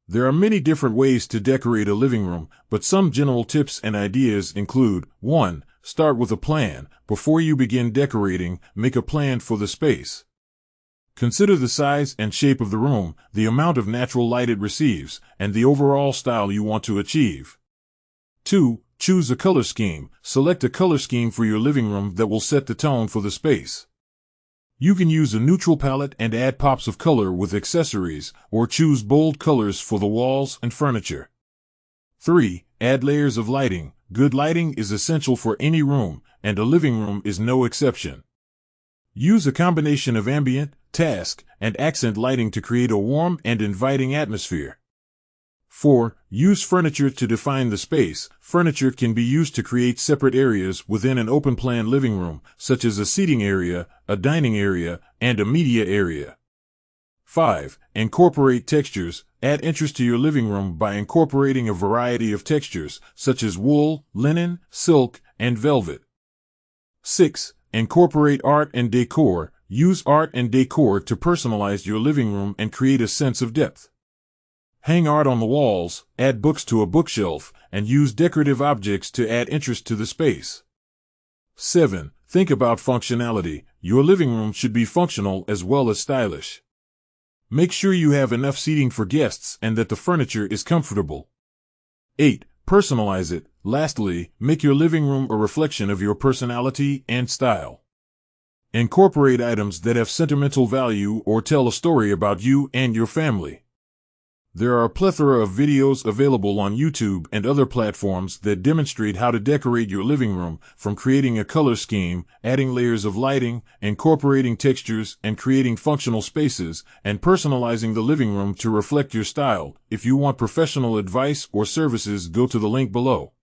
There are many different ways to decorate a living room, but some general tips and ideas include: 1. Start with a plan. Before you begin decorating, make a plan for the space. Consider the size and shape of the room, the amount of natural light it receives, and the overall style you want to achieve. 2. Choose a color scheme. Select a color scheme for your living room that will set the tone for the space. You can use a neutral palette and add pops of color with accessories, or choose bold colors for the walls and furniture. 3. Add layers of lighting. Good lighting is essential for any room, and a living room is no exception. Use a combination of ambient, task, and accent lighting to create a warm and inviting atmosphere. 4. Use furniture to define the space. Furniture can be used to create separate areas within an open-plan living room, such as a seating area, a dining area, and a media area. 5. Incorporate textures. Add interest to your living room by incorporating a variety of textures, such as wool, linen, silk, and velvet. 6. Incorporate art and decor. Use art and decor to personalize your living room and create a sense of depth. Hang art on the walls, add books to a bookshelf, and use decorative objects to add interest to the space. 7. Think about functionality. Your living room should be functional as well as stylish. Make sure you have enough seating for guests and that the furniture is comfortable. 8. Personalize it. Lastly, make your living room a reflection of your personality and style. Incorporate items that have sentimental value or tell a story about you and your family. There are a plethora of videos available on YouTube and other platforms that demonstrate how to decorate your living room, from creating a color scheme, adding layers of lighting, incorporating textures, and creating functional spaces, and personalizing the living room to reflect your style. If you want professional advice or services, go to the link below.